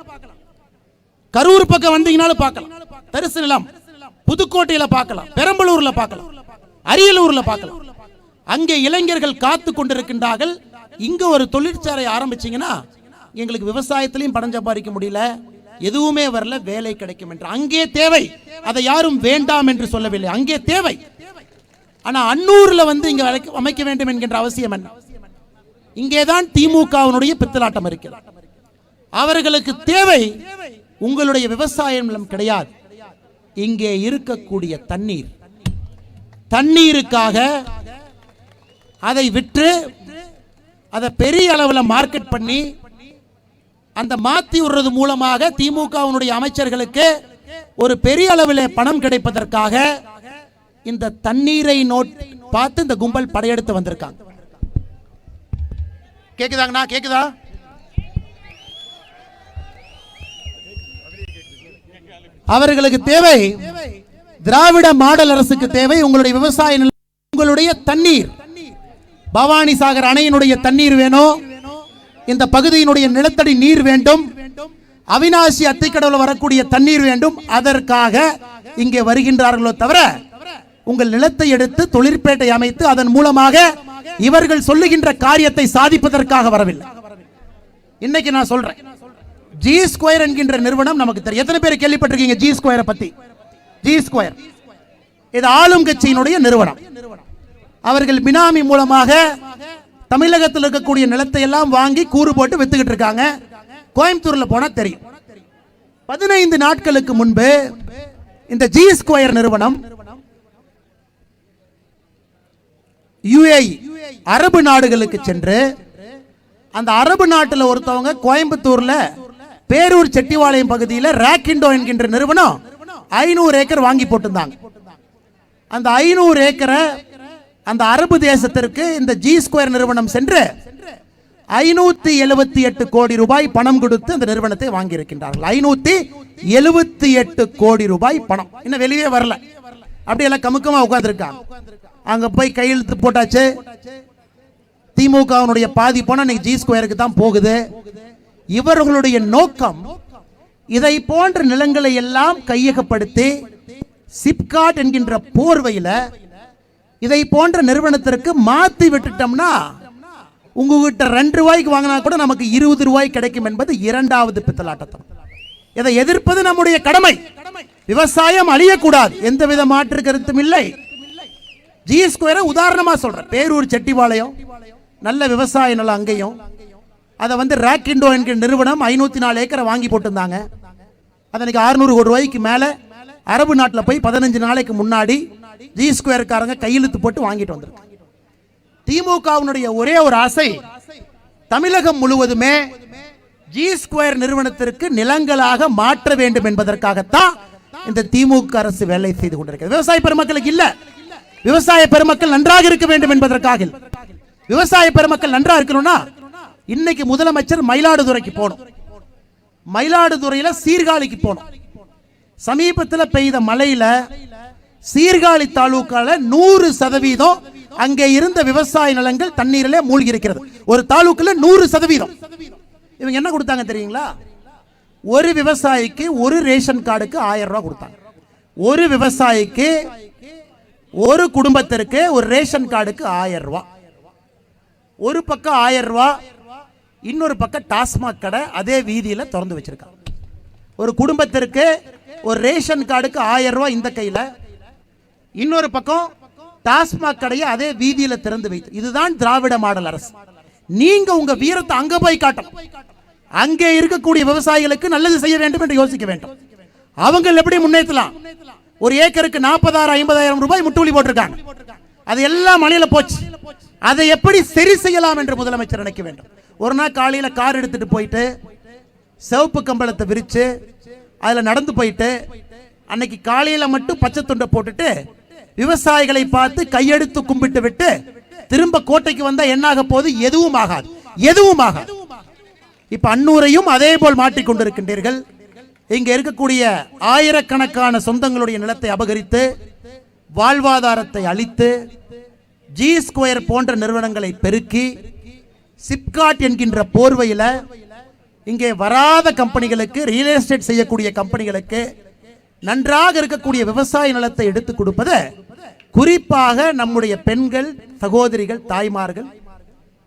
கரூர் பக்கம் வந்தீங்கன்னாலும் பார்க்கலாம் தரிசு நிலம். புதுக்கோட்டையில பார்க்கலாம், பெரம்பலூர்ல பார்க்கலாம், அரியலூர்ல பார்க்கலாம். அங்கே இளைஞர்கள் காத்து கொண்டிருக்கின்றார்கள். இங்க ஒரு தொழிற்சாலை ஆரம்பிச்சீங்கன்னா எங்களுக்கு விவசாயத்திலையும் பணம் சம்பாதிக்க முடியல, எதுவுமே வரல, வேலை கிடைக்கும் என்று. அங்கே தேவை, அதை யாரும் வேண்டாம் என்று சொல்லவில்லை, அங்கே தேவை. ஆனா அன்னூர்ல வந்து இங்க அமைக்க வேண்டும் என்கின்ற அவசியம் என்ன? இங்கேதான் திமுகவினுடைய பித்தலாட்டம் இருக்கிறது. அவர்களுக்கு தேவை உங்களுடைய விவசாய நிலம் கிடையாது, இங்கே இருக்கக்கூடிய தண்ணீர். தண்ணீருக்காக அதை விற்று அதை பெரிய அளவில் மார்க்கெட் பண்ணி அந்த மாத்தி விடுறது மூலமாக திமுகவினுடைய அமைச்சர்களுக்கு ஒரு பெரிய அளவில் பணம் கிடைப்பதற்காக இந்த தண்ணீரை பார்த்து இந்த கும்பல் படையெடுத்து வந்திருக்காங்க. கேக்குதாங்கண்ணா? கேக்குதா? அவர்களுக்கு தேவை, திராவிட மாடல் அரசுக்கு தேவை உங்களுடைய விவசாய நிலம், உங்களுடைய தண்ணீர். பவானி சாகர் அணையினுடைய தண்ணீர் வேணும், இந்த பகுதியினுடைய நிலத்தடி நீர் வேண்டும், அவிநாசி அத்திக்கடவுல வரக்கூடிய தண்ணீர் வேண்டும். அதற்காக இங்கே வருகின்றார்களோ தவிர உங்கள் நிலத்தை எடுத்து தொழிற்பேட்டை அமைத்து அதன் மூலமாக இவர்கள் சொல்லுகின்ற காரியத்தை சாதிப்பதற்காக வரவில்லை. இன்னைக்கு நான் சொல்றேன், ஜி ஸ்கொயர் என்கின்ற நிறுவனம் நமக்கு தெரியும். எத்தனை பேர் கேள்விப்பட்டிருக்கீங்க ஜி ஸ்கொயரை பத்தி? ஜி ஸ்கொயர் இது ஆளும் கட்சியினுடைய நிறுவனம். அவர்கள் பினாமி மூலமாக தமிழகத்தில் இருக்கக்கூடிய நிலத்தை எல்லாம் வாங்கி கூறு போட்டு வித்துக்கிட்டு இருக்காங்க. கோயம்புத்தூர்ல போனா தெரியும். 15 நாட்களுக்கு முன்பு இந்த ஜி ஸ்கொயர் நிறுவனம் UAE அரபு நாடுகளுக்கு சென்று அந்த அரபு நாட்டில் ஒருத்தவங்க கோயம்புத்தூர்ல பேரூர் செட்டிவாளையம் பகுதியில் ராக்கிண்டோ என்கின்ற நிறுவனம் 500 ஏக்கர் வாங்கி போட்டிருந்தாங்க. அந்த 500 ஏக்கரை அந்த அரபு தேசத்திற்கு இந்த ஜி ஸ்கொயர் நிறுவனம் சென்று 578 கோடி ரூபாய் பணம் கொடுத்து அந்த நிறுவனத்தை வாங்கி இருக்கின்றார்கள். 578 கோடி ரூபாய் பணம் இன்னும் வெளியே வரல, அப்படியெல்லாம் கமுக்கமா உட்கார்ந்துருக்காங்க. அங்க போய் கையெழுத்து போட்டாச்சு. திமுகவினுடைய பாதி பணம் இன்னைக்கு ஜி ஸ்கொயருக்கு தான் போகுது. இவர்களுடைய நோக்கம் இதை போன்ற நிலங்களை எல்லாம் கையகப்படுத்தி சிப்காட் என்கின்ற போர்வையில இதை போன்ற நிறுவனத்திற்கு மாத்தி விட்டுட்டோம்னா உங்ககிட்ட 2 ரூபாய்க்கு வாங்கினா கூட நமக்கு 20 ரூபாய் கிடைக்கும் என்பது இரண்டாவது பித்தலாட்டம். இதை எதிர்ப்பது நம்முடைய கடமை. விவசாயம் அழியக்கூடாது, எந்தவித மாற்று கருத்தும் இல்லை. ஜி ஸ்கொயரை உதாரணமா சொல்றேன். பேரூர் செட்டிவாளையம் நல்ல விவசாய நிலம், அங்கேயும் அதை வந்து ராக்கிண்டோ என்கிற நிறுவனம் 504 ஏக்கரை வாங்கி போட்டிருந்தாங்க. அதனைக்கு 600 கோடி ரூபாய்க்கு மேல அரபு நாட்டில் போய் 15 நாளைக்கு முன்னாடி ஜி ஸ்கொயர்காரங்க கையெழுத்து போட்டு வாங்கிட்டு வந்திருக்காங்க. திமுகவினுடைய ஒரே ஒரு ஆசை தமிழகம் முழுவதுமே ஜி ஸ்கொயர் நிறுவனத்திற்கு நிலங்களாக மாற்ற வேண்டும் என்பதற்காகத்தான் இந்த திமுக அரசு வேலை செய்து கொண்டிருக்கிறது. விவசாய பெருமக்களுக்கு இல்ல, விவசாய பெருமக்கள் நன்றாக இருக்க வேண்டும் என்பதற்காக. விவசாய பெருமக்கள் நன்றாக இருக்கணும்னா இன்னைக்கு முதலமைச்சர் மயிலாடுதுறைக்கு போகணும், மயிலாடுதுறையில சீர்காழிக்கு போகணும். சமீபத்தில் பெய்த மழையில சீர்காழி தாலுக்கால 100% அங்கே இருந்த விவசாய நிலங்கள் தண்ணீரிலே மூழ்கி இருக்கிறது. ஒரு தாலுக்குல 100%. இவங்க என்ன கொடுத்தாங்க தெரியுங்களா? ஒரு விவசாயிக்கு ஒரு ரேஷன் கார்டுக்கு 1000 ரூபாய் கொடுத்தாங்க. ஒரு விவசாயிக்கு ஒரு குடும்பத்திற்கு ஒரு ரேஷன் கார்டுக்கு 1000 ரூபாய். ஒரு பக்கம் 1000 ரூபாய், இன்னொரு பக்கம் டாஸ்மாக் கடை அதே வீதியில் திறந்து வச்சிருக்காங்க. ஒரு குடும்பத்திற்கு ஒரு ரேஷன் கார்டுக்கு 1000 ரூபாய் இந்த கையில், இன்னொரு பக்கம் டாஸ்மாக் கடையை அதே வீதியில் திறந்து வைத்து. இதுதான் திராவிட மாடல் அரசு. நீங்க உங்க வீரத்தை அங்க போய் காட்டணும். அங்கே இருக்கக்கூடிய விவசாயிகளுக்கு நல்லது செய்ய வேண்டும் என்று யோசிக்க வேண்டும். அவங்க எப்படி முன்னேற்றலாம்? ஒரு ஏக்கருக்கு 40,000-50,000 ரூபாய் முட்டுவலி போட்டிருக்காங்க. அது எல்லாம் மழையில போச்சு. அதை எப்படி சரி செய்யலாம் என்று முதலமைச்சர் நினைக்க வேண்டும். ஒரு நாள் காலையில கார் எடுத்துட்டு போயிட்டு சிவப்பு கம்பளத்தை விரிச்சு அதுல நடந்து போயிட்டு அன்னைக்கு காலையில மட்டும் பச்சை துண்டை போட்டுட்டு விவசாயிகளை பார்த்து கையெடுத்து கும்பிட்டு விட்டு திரும்ப கோட்டைக்கு வந்தா என்னாக போகுது? எதுவும் ஆகாது, எதுவும் ஆகாது. இப்ப அன்னூரையும் அதே போல் மாட்டிக்கொண்டிருக்கின்றீர்கள். இங்க இருக்கக்கூடிய ஆயிரக்கணக்கான சொந்தங்களுடைய நிலத்தை அபகரித்து வாழ்வாதாரத்தை அளித்து ஜி ஸ்கொயர் போன்ற நிறுவனங்களை பெருக்கி சிப்காட் என்கின்ற போர்வையில இங்கே வராத கம்பெனிகளுக்கு, ரியல் எஸ்டேட் செய்யக்கூடிய கம்பெனிகளுக்கு நன்றாக இருக்கக்கூடிய விவசாய நிலத்தை எடுத்து கொடுப்பது, குறிப்பாக நம்முடைய பெண்கள், சகோதரிகள், தாய்மார்கள்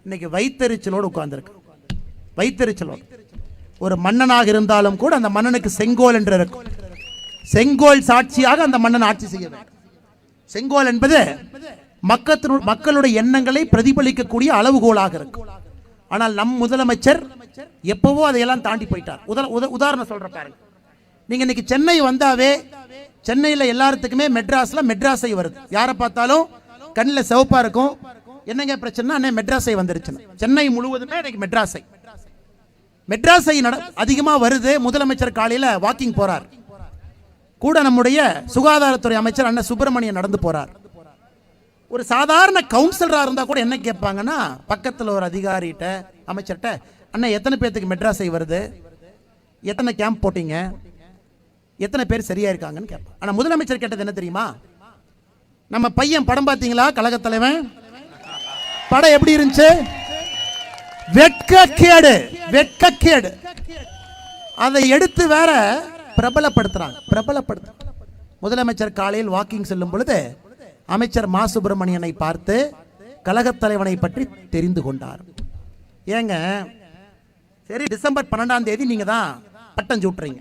இன்னைக்கு வைத்தறிச்சலோடு உட்கார்ந்திருக்கு. வைத்தறிச்சலோடு. ஒரு மன்னனாக இருந்தாலும் கூட அந்த மன்னனுக்கு செங்கோல் என்று இருக்கும். செங்கோல் சாட்சியாக அந்த மன்னன் ஆட்சி செய்ய வேண்டும். செங்கோல் என்பது மக்களுடைய எண்ணங்களை பிரதிபலிக்கக்கூடிய அளவுகோலாக இருக்கும். ஆனால் நம் முதலமைச்சர் எப்பவோ அதையெல்லாம் தாண்டி போயிட்டார். உதாரணம் சொல்ற பாருங்க. நீங்க இன்னைக்கு சென்னை வந்தாவே சென்னையில் எல்லாத்துக்குமே மெட்ராஸை வருது. யாரை பார்த்தாலும் கண்ணில் சிவப்பா இருக்கும். என்னங்க பிரச்சனை? அண்ணே மெட்ராஸை வந்துருச்சு. சென்னை முழுவதுமே இன்னைக்கு மெட்ராஸை அதிகமா வருது. முதலமைச்சர் காலையில வாக்கிங் போறார். கூட நம்முடைய சுகாதாரத்துறை அமைச்சர் அண்ணன் சுப்பிரமணியன் நடந்து போறார். ஒரு சாதாரண கவுன்சிலரா இருந்தா கூட என்ன கேட்பாங்கன்னா, பக்கத்தில் ஒரு அதிகாரிகிட்ட, அமைச்சர்கிட்ட, அண்ணா எத்தனை பேர்த்துக்கு மெட்ராஸை வருது, எத்தனை கேம்ப் போட்டீங்க, எத்தனை பேர் சரியா இருக்காங்கன்னு கேட்பாங்க. ஆனா முதலமைச்சர் கேட்டது என்ன தெரியுமா? நம்ம பையன் படம் பார்த்தீங்களா? கழக தலைவன் படம் எப்படி இருந்துச்சு? வெட்கக்கேடு, வெட்கக்கேடு. அதை எடுத்து வேற பிரபலப்படுத்துறாங்க. முதலமைச்சர் காலையில் வாக்கிங் செல்லும் பொழுது அமைச்சர் மா சுப்பிரமணியனை பார்த்து கழகத் தலைவனை பற்றி தெரிந்து கொண்டார். ஏங்க சரி, டிசம்பர் 12ஆம் தேதி நீங்க தான் பட்டம் சூட்டுறீங்க,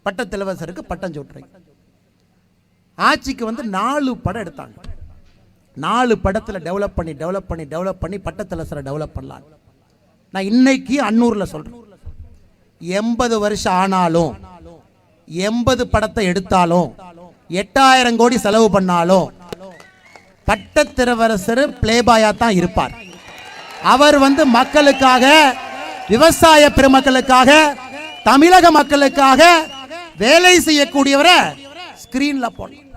பட்டத்திலவசருக்கு பட்டம் சூட்டுறீங்க. ஆட்சிக்கு வந்து 4 படம் எடுத்தாங்க. 4 படத்தில் டெவலப் பண்ணி பட்டத்திலவசரை டெவலப் பண்ணலாம். நான் இன்னைக்கு அன்னூர்ல சொல்றேன், 80 வருஷம் ஆனாலும் 80 படத்தை எடுத்தாலும் 8000 கோடி செலவு பண்ணாலும் பட்டத்திலவசர் பிளேபாயா தான் இருப்பார். அவர் வந்து மக்களுக்காக, விவசாய பெருமக்களுக்காக, தமிழக மக்களுக்காக வேலை செய்யக்கூடியவரை ஸ்கிரீன்ல போடணும்.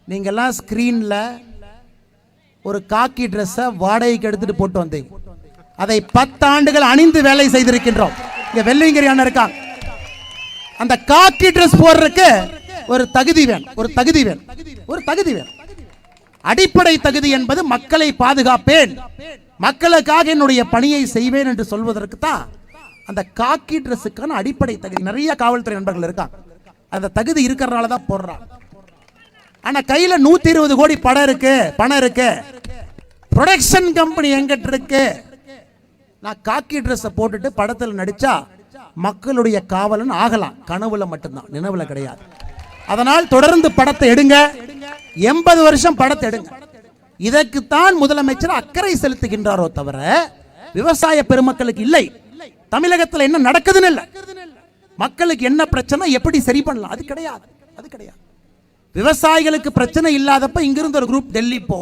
நீங்கெல்லாம் ஸ்கிரீன்ல ஒரு காக்கி ட்ரெஸ்ஸை வாடகைக்கு எடுத்துட்டு போட்டு வந்தீங்க. அதை 10 ஆண்டுகள் அணிந்து வேலை செய்திருக்கின்றோம். இங்க வெள்ளிங்கிரி அண்ணன் இருக்காங்க. அந்த காக்கி ட்ரெஸ் போடுறதுக்கு ஒரு தகுதி வேணும். அடிப்படை தகுதி என்பது மக்களை பாதுகாப்பேன், மக்களுக்காக என்னுடைய பணியை செய்வேன் என்று சொல்வதற்கு தான் அந்த காக்கி ட்ரெஸ்ஸுக்கான அடிப்படை தகுதி. நிறைய காவல்துறை நண்பர்கள் இருக்காங்க, அந்த தகுதி இருக்கிறனால தான் போடுறாங்க. ஆனா கையில 120 கோடி பணம் இருக்கு, ப்ரொடக்ஷன் கம்பெனி எங்கிட்ட இருக்கு. நான் காக்கி ட்ரெஸ் போட்டுட்டு படத்தில் நடிச்சா மக்களுடைய காவலன் ஆகலாம், கனவுல மட்டும்தான், நினைவுல கிடையாது. அதனால் தொடர்ந்து படத்தை எடுங்க, 80 வருஷம் படத்தை எடுங்க. இதற்குத்தான் முதலமைச்சர் அக்கறை செலுத்துகின்றாரோ தவிர விவசாய பெருமக்களுக்கு இல்லை. தமிழகத்தில் என்ன நடக்குதுன்னு இல்லை, மக்களுக்கு என்ன பிரச்சனை, எப்படி சரி பண்ணலாம், அது கிடையாது. விவசாயிகளுக்கு பிரச்சனை இல்லாதப்ப இங்கிருந்து ஒரு குரூப் டெல்லி போ,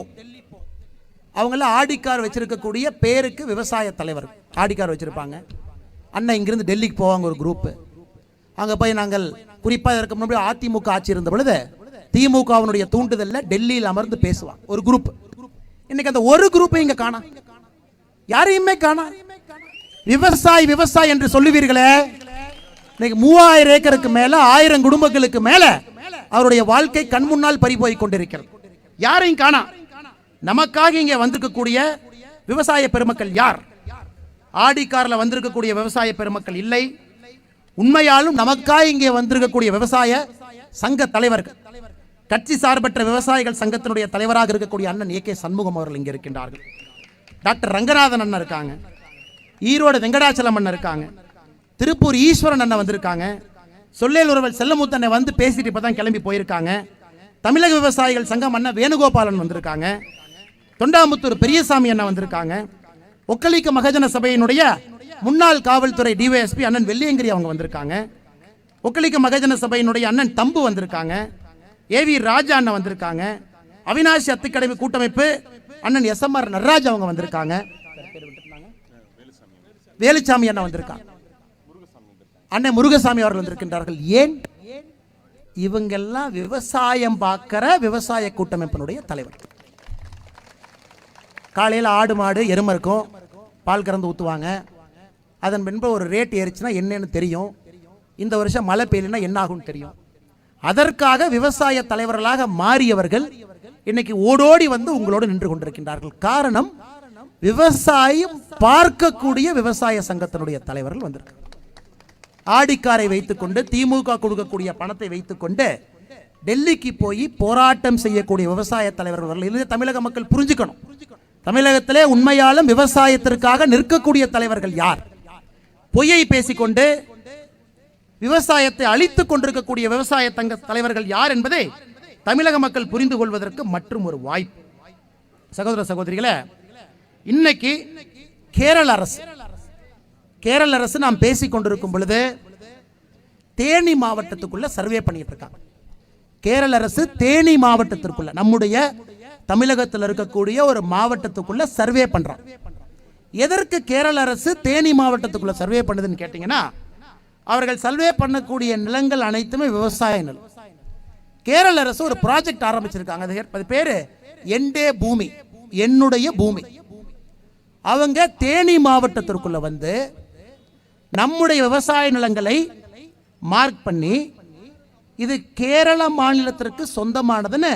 அவங்கள ஆடிக்கார் வச்சிருக்கக்கூடிய பேருக்கு விவசாய தலைவர் ஆடிக்கார் வச்சிருப்பாங்க. அண்ணன் இங்கிருந்து டெல்லிக்கு போவாங்க ஒரு குரூப்பு. அங்கே போய் நாங்கள் குறிப்பாக இதற்கு முன்னாடி அதிமுக ஆட்சி இருந்த பொழுது திமுகவினுடைய தூண்டுதலில் டெல்லியில் அமர்ந்து பேசுவாங்க ஒரு குரூப். இன்னைக்கு அந்த ஒரு குரூப்பை இங்கே காணா, யாரையுமே காணா. விவசாயி விவசாயி என்று சொல்லுவீர்களே, இன்னைக்கு 3000 ஏக்கருக்கு மேல 1000 குடும்பங்களுக்கு மேல அவருடைய வாழ்க்கை கண் முன்னால் பறி போய் கொண்டிருக்கிறது. யாரையும் காணா. நமக்காக இங்கே வந்திருக்கக்கூடிய விவசாய பெருமக்கள் யார்? ஆடிக்காரில் வந்திருக்கக்கூடிய விவசாய பெருமக்கள் இல்லை. உண்மையாலும் நமக்காக இங்கே வந்திருக்கக்கூடிய விவசாய சங்க தலைவர்கள், கட்சி சார்பற்ற விவசாயிகள் சங்கத்தினுடைய தலைவராக இருக்கக்கூடிய அண்ணன் ஏ கே சண்முகம் அவர்கள் இங்கே இருக்கின்றார்கள். டாக்டர் ரங்கநாதன் அண்ணன் இருக்காங்க, ஈரோடு வெங்கடாச்சலம் அண்ணன் இருக்காங்க, திருப்பூர் ஈஸ்வரன் அண்ணன் வந்திருக்காங்க, சொல்லேலூரவல் செல்லமுத்தண்ணை வந்து பேசிட்டு இப்பதான் கிளம்பி போயிருக்காங்க. தமிழக விவசாயிகள் சங்கம் அண்ணன் வேணுகோபாலன் வந்திருக்காங்க, தொண்டாமுத்தூர் பெரியசாமி அண்ணன் வந்திருக்காங்க, ஒக்கலிக்க மகஜன சபையினுடைய முன்னாள் காவல்துறை டிவைஎஸ்பி அண்ணன் வெள்ளியங்கிரி அவங்க வந்திருக்காங்க, ஒக்கலிக்க மகஜன சபையினுடைய அண்ணன் தம்பு வந்திருக்காங்க, ஏவி ராஜா அண்ணன் வந்திருக்காங்க, அவினாசி அத்திக்கடமை கூட்டமைப்பு அண்ணன் எஸ்எம்ஆர் நடராஜ் அவங்க வந்திருக்காங்க, வேலுச்சாமி அண்ணன் வந்திருக்காங்க, அண்ணன் முருகசாமி அவர்கள் வந்திருக்கின்றார்கள். ஏன்? இவங்கெல்லாம் விவசாயம் பார்க்கிற விவசாய கூட்டமைப்பினுடைய தலைவர். காலையில் ஆடு மாடு எருமை இருக்கும், பால் கறந்து ஊற்றுவாங்க. அதன் பின்பு ஒரு ரேட் ஏறிச்சுன்னா என்னன்னு தெரியும், இந்த வருஷம் மழை பெய்யலைன்னா என்ன ஆகும்னு தெரியும். அதற்காக விவசாய தலைவர்களாக மாறியவர்கள் இன்னைக்கு ஓடோடி வந்து உங்களோடு நின்று கொண்டிருக்கின்றார்கள். காரணம், விவசாயம் பார்க்கக்கூடிய விவசாய சங்கத்தினுடைய தலைவர்கள் வந்திருக்காங்க. ஆடிக்காரை வைத்துக்கொண்டு திமுக கொடுக்கக்கூடிய பணத்தை வைத்துக்கொண்டு டெல்லிக்கு போய் போராட்டம் செய்யக்கூடிய விவசாய தலைவர்கள் தமிழக மக்கள் புரிஞ்சுக்கணும். தமிழகத்திலே உண்மையாலும் விவசாயத்திற்காக நிற்கக்கூடிய தலைவர்கள் யார்? பொய்யை பேசிக்கொண்டு விவசாயத்தை அழித்துக் கொண்டிருக்கக்கூடிய விவசாய தங்க தலைவர்கள் யார் என்பதை தமிழக மக்கள் புரிந்து கொள்வதற்கு மற்றும் ஒரு வாய்ப்பு. சகோதர சகோதரிகளே, இன்னைக்கு கேரள அரசு நாம் பேசிக் கொண்டிருக்கும் பொழுது தேனி மாவட்டத்துக்குள்ள சர்வே பண்ணிட்டு இருக்காங்க. கேரள அரசு தேனி மாவட்டத்திற்குள்ள, நம்முடைய தமிழகத்தில் இருக்கக்கூடிய ஒரு மாவட்டத்துக்குள்ள சர்வே பண்றாங்க. எதற்கு கேரள அரசு தேனி மாவட்டத்துக்குள்ள சர்வே பண்ணுதுன்னு கேட்டீங்கன்னா, அவர்கள் சர்வே பண்ணக்கூடிய நிலங்கள் அனைத்துமே விவசாய நிலம். கேரள அரசு ஒரு ப்ராஜெக்ட் ஆரம்பிச்சிருக்காங்க. அது பேரு என்டே பூமி, என்னுடைய பூமி. அவங்க தேனி மாவட்டத்திற்குள்ள வந்து நம்முடைய விவசாய நிலங்களை மார்க் பண்ணி இது கேரள மாநிலத்திற்கு சொந்தமானதுன்னு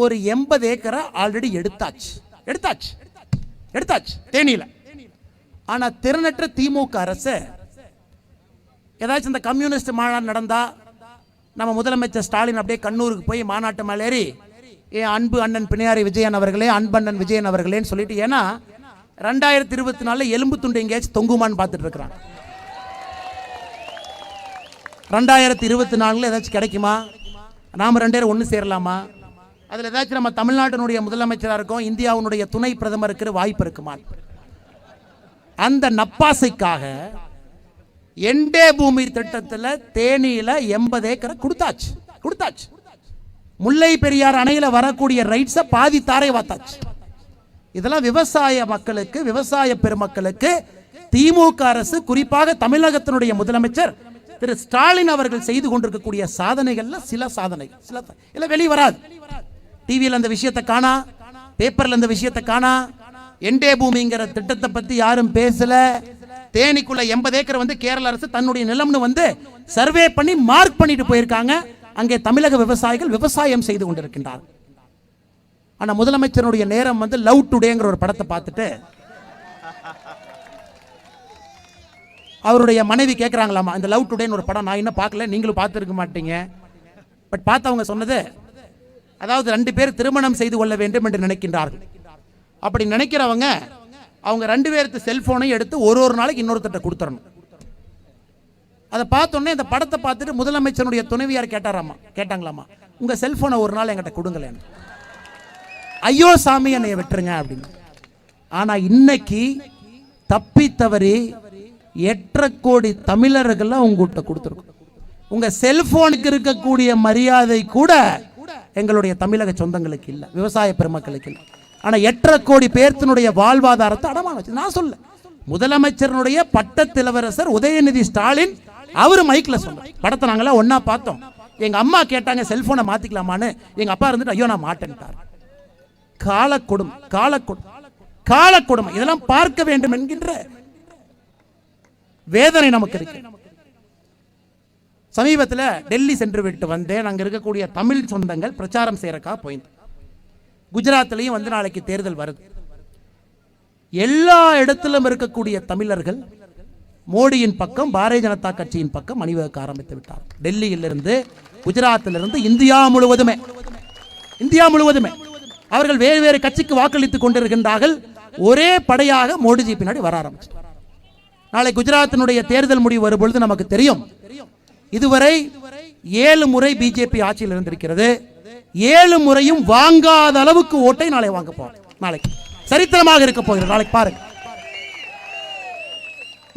ஒரு 80 ஏக்கரை ஆல்ரெடி எடுத்தாச்சு தேனியில. ஆனா திறனற்ற திமுக அரசு ஏதாச்சும் இந்த கம்யூனிஸ்ட் மாநாடு நடந்தா நம்ம முதலமைச்சர் ஸ்டாலின் அப்படியே கண்ணூருக்கு போய் மாநாட்டு மேலேறி ஏன் அன்பு அண்ணன் பிணையாரி விஜயன் அவர்களே, அன்பண்ணன் விஜயன் அவர்களேன்னு சொல்லிட்டு, ஏன்னா 2024 எலும்பு துண்டு எங்கேயாச்சும் தொங்குமான்னு பார்த்துட்டு இருக்கிறாங்க. 2024 ஏதாச்சும் கிடைக்குமா? நாம 2 பேரும் ஒன்று சேரலாமா? அதில் ஏதாச்சும் நம்ம தமிழ்நாட்டினுடைய முதலமைச்சராக இருக்கோம், இந்தியாவுடைய துணை பிரதமருக்கு வாய்ப்பு இருக்குமா? அந்த நப்பாசைக்காக என்டே பூமி திட்டத்தில் தேனியில 80 ஏக்கரை கொடுத்தாச்சு. முல்லை பெரியார் அணையில வரக்கூடிய ரைட்ஸை பாதி தாரை வாத்தாச்சு. இதெல்லாம் விவசாய மக்களுக்கு, விவசாய பெருமக்களுக்கு திமுக அரசு, குறிப்பாக தமிழகத்தினுடைய முதலமைச்சர் திரு ஸ்டாலின் அவர்கள் செய்து கொண்டிருக்கக்கூடிய சாதனைகள்ல சில சாதனைகள் வெளியே வராது. டிவியில் அந்த விஷயத்தை காணா, பேப்பர்ல அந்த விஷயத்தை காணா. என்டே பூமிங்கிற திட்டத்தை பத்தி யாரும் பேசல. தேனிக்குள்ள 80 ஏக்கர் வந்து கேரள அரசு தன்னுடைய நிலம்னு வந்து சர்வே பண்ணி மார்க் பண்ணிட்டு போயிருக்காங்க. அங்கே தமிழக விவசாயிகள் விவசாயம் செய்து கொண்டிருக்கின்றார். ஆனா முதலமைச்சருடைய நேரம் வந்து லவ் டுடேங்கிற ஒரு படத்தை பார்த்துட்டு அவருடைய மனைவி கேட்குறாங்களாமா, இந்த லவ் டுடேன்னு ஒரு படம் நான் இன்னும் பார்க்கல, நீங்களும் பார்த்துருக்க மாட்டீங்க. பட் பார்த்தவங்க சொன்னது, அதாவது 2 பேர் திருமணம் செய்து கொள்ள வேண்டும் என்று நினைக்கின்றார்கள். அப்படி நினைக்கிறவங்க அவங்க 2 பேருக்கு செல்போனை எடுத்து ஒரு நாளைக்கு இன்னொருத்தட்ட கொடுத்துடணும். அதை பார்த்தோன்னே இந்த படத்தை பார்த்துட்டு முதலமைச்சருடைய துணைவியார் கேட்டாங்களாமா, உங்க செல்போனை ஒரு நாள் என்கிட்ட கொடுங்களேன். ஐயோ சாமி என்னைய விட்டுருங்க அப்படின்னு. ஆனா இன்னைக்கு தப்பி தவறி 8.5 கோடி தமிழர்கள் உங்ககிட்ட கொடுத்துருக்கோம். உங்க செல்போனுக்கு இருக்கக்கூடிய மரியாதை கூட எங்களுடைய தமிழக சொந்தங்களுக்கு இல்லை, விவசாய பெருமக்களுக்கு இல்லை. ஆனா 8.5 கோடி பேர்த்தினுடைய வாழ்வாதாரத்தை அடமான வச்சு நான் சொல்ல முதலமைச்சருடைய பட்டத்திலவரசர் உதயநிதி ஸ்டாலின் அவரு மைக்ல சொன்னார். படத்தை நாங்களாம் ஒன்னா பார்த்தோம். எங்க அம்மா கேட்டாங்க செல்போனை மாத்திக்கலாமான்னு, எங்க அப்பா இருந்துட்டு ஐயோ நான் மாட்டேன்ட்டார். காலக்கொடும் காலக்கொடும் காலக்கொடுமை இதெல்லாம் பார்க்க வேண்டும் என்கின்ற வேதனை நமக்கு இருக்கு. சமீபத்தில் டெல்லி சென்று விட்டு வந்தேன். அங்க இருக்கக்கூடிய தமிழ் சொந்தங்கள் பிரச்சாரம் செய்யறக்கா போயிருந்தேன். குஜராத்லயும் வந்து நாளைக்கு தேர்தல் வருது. எல்லா இடத்திலும் இருக்கக்கூடிய தமிழர்கள் மோடியின் பக்கம், பாரதிய ஜனதா கட்சியின் பக்கம் அணிவகுக்க ஆரம்பித்து விட்டார். டெல்லியிலிருந்து, குஜராத்திலிருந்து இந்தியா முழுவதுமே அவர்கள் வேறு வேறு கட்சிக்கு வாக்களித்துக் கொண்டிருக்கின்றார்கள். ஒரே படையாக மோடிஜி பின்னாடி வர ஆரம்பிச்சு. நாளை குஜராத்தினுடைய தேர்தல் முடிவு வரும்பொழுது நமக்கு தெரியும். இதுவரை 7 முறை பிஜேபி ஆட்சியில் இருந்திருக்கிறது. 7 முறையும் வாங்காத அளவுக்கு ஓட்டை நாளை வாங்க போறோம். நாளைக்கு சரித்திரமாக இருக்க போகிறது. நாளைக்கு பாருங்க.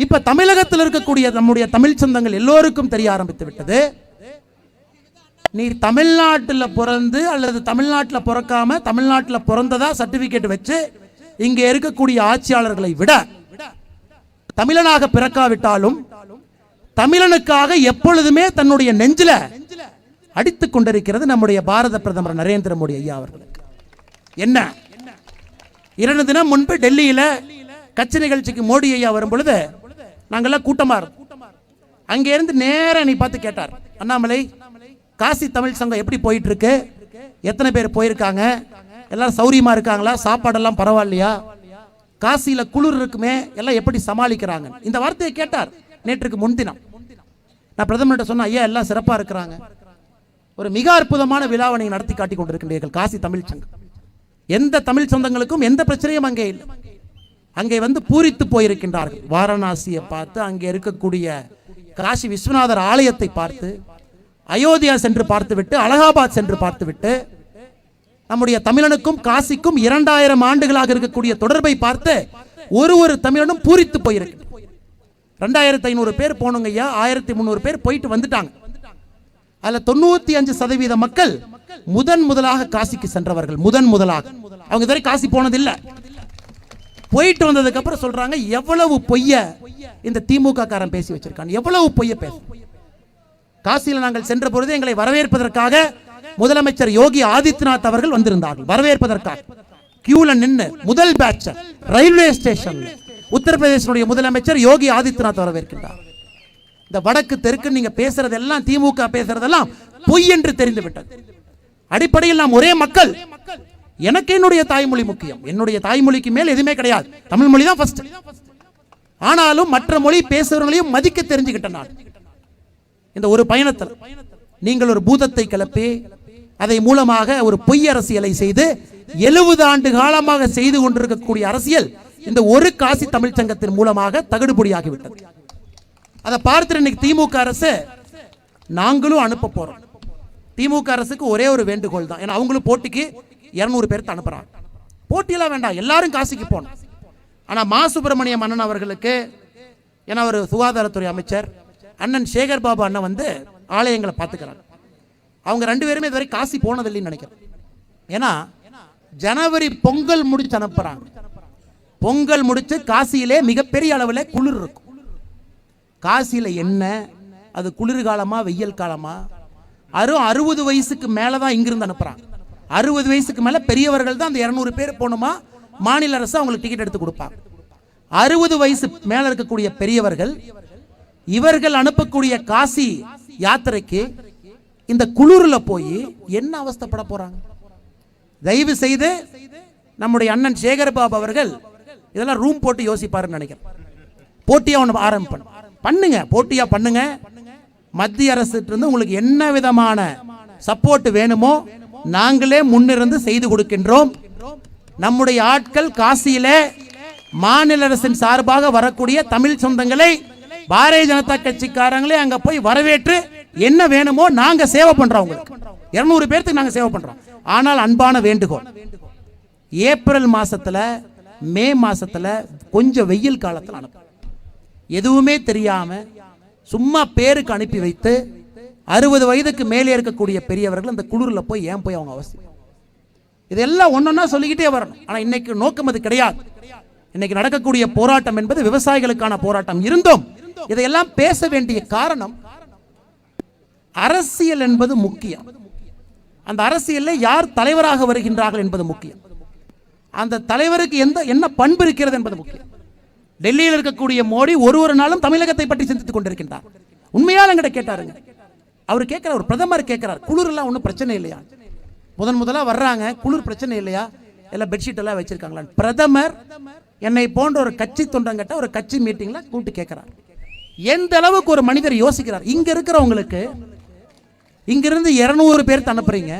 இப்ப தமிழகத்தில் இருக்கக்கூடிய நம்முடைய தமிழ் சொந்தங்கள் எல்லோருக்கும் தெரிய ஆரம்பித்து விட்டது. நீ தமிழ்நாட்டில் பிறந்து அல்லது தமிழ்நாட்டில் பிறக்காம தமிழ்நாட்டில் பிறந்ததா சர்டிபிகேட் வச்சு இங்க இருக்கக்கூடிய ஆட்சியாளர்களை விட தமிழனாக பிறக்காவிட்டாலும் தமிழனுக்காக எப்பொழுதுமே தன்னுடைய நெஞ்சில அடித்துக் கொண்டிருக்கிறது நம்முடைய பாரத பிரதமர் நரேந்திர மோடி ஐயா அவர்களுக்கு. என்ன 2 தினம் முன்பு டெல்லியில கட்சி நிகழ்ச்சிக்கு மோடி ஐயா வரும் பொழுது நாங்கெல்லாம் கூட்டமா இருந்தோம். அங்க இருந்து நேர நீ பார்த்து கேட்டார், அண்ணாமலை காசி தமிழ் சங்கம் எப்படி போயிட்டு இருக்கு, எத்தனை பேர் போயிருக்காங்க, எல்லாரும் சௌரியமா இருக்காங்களா, சாப்பாடெல்லாம் பரவாயில்லையா, காசியில குளிர் இருக்குமே எல்லாம் எப்படி சமாளிக்கிறாங்க, இந்த வார்த்தையை கேட்டார். நேற்றுக்கு முன்தினம் நான் பிரதமர்கிட்ட சொன்ன, ஐயா எல்லாம் சிறப்பா இருக்கிறாங்க, ஒரு மிக அற்புதமான விழாவை நீங்க நடத்தி காட்டி கொண்டிருக்கின்றீர்கள் காசி தமிழ் சங்கம், எந்த தமிழ் சொந்தங்களுக்கும் எந்த பிரச்சனையும் அங்கே இல்லை, அங்கே வந்து பூரித்து போயிருக்கின்றார்கள். வாரணாசியை பார்த்து, அங்கே இருக்கக்கூடிய காசி விஸ்வநாதர் ஆலயத்தை பார்த்து, அயோத்தியா சென்று பார்த்துவிட்டு, அலகாபாத் சென்று பார்த்துவிட்டு, நம்முடைய தமிழனுக்கும் காசிக்கும் 2000 ஆண்டுகளாக இருக்கக்கூடிய தொடர்பை பார்த்து ஒரு தமிழனும் பூரித்து போயிருக்கு. 2500 பேர் போனவங்க ஐயா, 1300 பேர் போயிட்டு வந்துட்டாங்க. அதுல 95% மக்கள் முதலாக காசிக்கு சென்றவர்கள். முதலாக அவங்க இதுவரை காசி போனதில்லை. போயிட்டு வந்ததுக்கு அப்புறம் சொல்றாங்க, எவ்வளவு பொய்ய இந்த திமுக காரன் பேசி வச்சிருக்காங்க, எவ்வளவு பொய்ய பேச. காசியில் நாங்கள் சென்ற பொழுது எங்களை வரவேற்பதற்காக முதலமைச்சர் யோகி ஆதித்யநாத் அவர்கள் வந்திருந்தார்கள். வரவேற்பதற்காக கியூல நின்று முதல் பேட்ச் ரயில்வே ஸ்டேஷன் உத்தரப்பிரதேசனுடைய முதலமைச்சர் யோகி ஆதித்யநாத் வரவேற்கின்றார். இந்த வடக்கு தெற்கு நீங்க பேசுறதெல்லாம், திமுக பேசுறதெல்லாம் பொய் என்று தெரிந்து விட்டது. அடிப்படையில் நாம் ஒரே மக்கள். எனக்கு என்னுடைய தாய்மொழி முக்கியம். என்னுடைய தாய்மொழிக்கு மேல் எதுவுமே கிடையாது. தமிழ் மொழி தான் ஃபர்ஸ்ட். ஆனாலும் மற்ற மொழி பேசுறவங்களையும் மதிக்க தெரிஞ்சுக்கிட்ட நான் இந்த ஒரு பயணத்தில் நீங்கள் ஒரு பூதத்தை கிளப்பி அதை மூலமாக ஒரு பொய் அரசியலை செய்து 70 ஆண்டு காலமாக செய்து கொண்டிருக்கக்கூடிய அரசியல் இந்த ஒரு காசி தமிழ் சங்கத்தின் மூலமாக தகடுபொடியாகிவிட்டது. அதை பார்த்து இன்னைக்கு திமுக அரசு நாங்களும் அனுப்ப போறோம். திமுக அரசுக்கு ஒரே ஒரு வேண்டுகோள் தான். ஏன்னா அவங்களும் போட்டிக்கு 200 பேருக்கு அனுப்புறாங்க. போட்டியெல்லாம் வேண்டாம், எல்லாரும் காசிக்கு போகணும். ஆனா மா சுப்பிரமணியம் அண்ணன் அவர்களுக்கு, ஏன்னா ஒரு சுகாதாரத்துறை அமைச்சர் அண்ணன் சேகர் பாபு அண்ணன் வந்து ஆலயங்களை பார்த்துக்கிறாங்க. அவங்க 2 பேருமே இதுவரை காசி போனதில்லைன்னு நினைக்கிறேன். ஏன்னா ஜனவரி பொங்கல் முடிச்சு அனுப்புறாங்க. பொங்கல் முடிச்சு காசியிலே மிகப்பெரிய அளவில் குளிர் இருக்கும். காசியில என்ன அது குளிர்காலமா வெயில் காலமா? 60 வயசுக்கு மேலதான் இங்கிருந்து அனுப்புறாங்க. 60 வயசுக்கு மேல பெரியவர்கள் தான் அந்த 200 பேர் போகணுமா, மாநில அரசு அவங்களுக்கு டிக்கெட் எடுத்து கொடுப்பாங்க. 60 வயசு மேல இருக்கக்கூடிய பெரியவர்கள் இவர்கள் அனுப்பக்கூடிய காசி யாத்திரைக்கு இந்த குளிர்ல போய் என்ன அவஸ்தைப்பட போறாங்க? தயவு செய்து நம்முடைய அண்ணன் சேகர் பாபு அவர்கள் இதெல்லாம் ரூம் போட்டு யோசிப்பாருன்னு நினைக்கிறேன். போட்டியா ஒன்று பண்ணுங்க, போட்டியா பண்ணுங்க. மத்திய அரசு இருந்து உங்களுக்கு என்ன விதமான சப்போர்ட் வேணுமோ நாங்களே முன்னிருந்து செய்து கொடுக்கின்றோம். நம்முடைய ஆட்கள் காசியிலே மாநில அரசின் சார்பாக வரக்கூடிய தமிழ் சொந்தங்களை, பாரதிய ஜனதா கட்சிக்காரங்களே அங்க போய் வரவேற்று என்ன வேணுமோ நாங்க சேவை பண்றோம். உங்களுக்கு 200 பேருக்கு நாங்க சேவை பண்றோம். ஆனால் அன்பான வேண்டுகோள், ஏப்ரல் மாசத்துல மே மாசத்துல கொஞ்சம் வெயில் காலத்தில் அனுப்ப, எதுவுமே தெரியாம சும்மா பேருக்கு அனுப்பி வைத்து 60 வயதுக்கு மேலே இருக்கக்கூடிய பெரியவர்கள் அந்த குளிர்ல போய் ஏன் போய் அவங்க அவசியம்? இதெல்லாம் ஒன்னொன்னா சொல்லிக்கிட்டே வரணும். ஆனா இன்னைக்கு நோக்கம் அது கிடையாது. இன்னைக்கு நடக்கக்கூடிய போராட்டம் என்பது விவசாயிகளுக்கான போராட்டம் இருந்தும் இதையெல்லாம் பேச வேண்டிய காரணம், அரசியல் என்பது முக்கியம். அந்த அரசியலில் யார் தலைவராக வருகின்றார்கள் என்பது முக்கியம். அந்த தலைவருக்கு என்ன பண்பு இருக்கிறது என்பது முக்கியம். டெல்லியில் இருக்கக்கூடிய மோடி ஒரு நாளும் தமிழகத்தை பற்றி சிந்தித்துக் கொண்டிருக்கின்றார். உண்மையால எங்கிட்ட கேட்டாருங்க. அவர் கேட்கிறார், ஒரு பிரதமர் கேட்கிறார், குளிர் எல்லாம் ஒன்றும் பிரச்சனை இல்லையா? முதலா வர்றாங்க, குளிர் பிரச்சனை இல்லையா? எல்லாம் பெட்ஷீட் எல்லாம் வச்சிருக்காங்களா? பிரதமர் என்னை போன்ற ஒரு கட்சி தொண்டங்கிட்ட ஒரு கட்சி மீட்டிங்ல கூப்பிட்டு கேட்கிறார். எந்த அளவுக்கு ஒரு மனிதர் யோசிக்கிறார். இங்க இருக்கிறவங்களுக்கு இங்கிருந்து 200 பேர் அனுப்புறீங்க,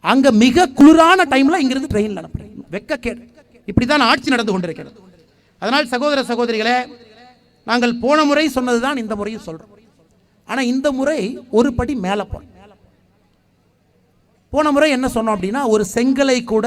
அங்க மிக குளிரான டைம்ல இங்கிருந்து ட்ரெயின்ல அனுப்புறீங்க. வெக்கக்கேடு. இப்படிதான் ஆட்சி நடந்து கொண்டிருக்கிறது. அதனால் சகோதர சகோதரிகளே, நாங்கள் போன முறை சொன்னதுதான் இந்த முறையும் சொல்றோம். ஆனா இந்த முறை ஒரு படி மேல போறோம். போன முறை என்ன சொன்னோம் அப்படின்னா, ஒரு செங்கலை கூட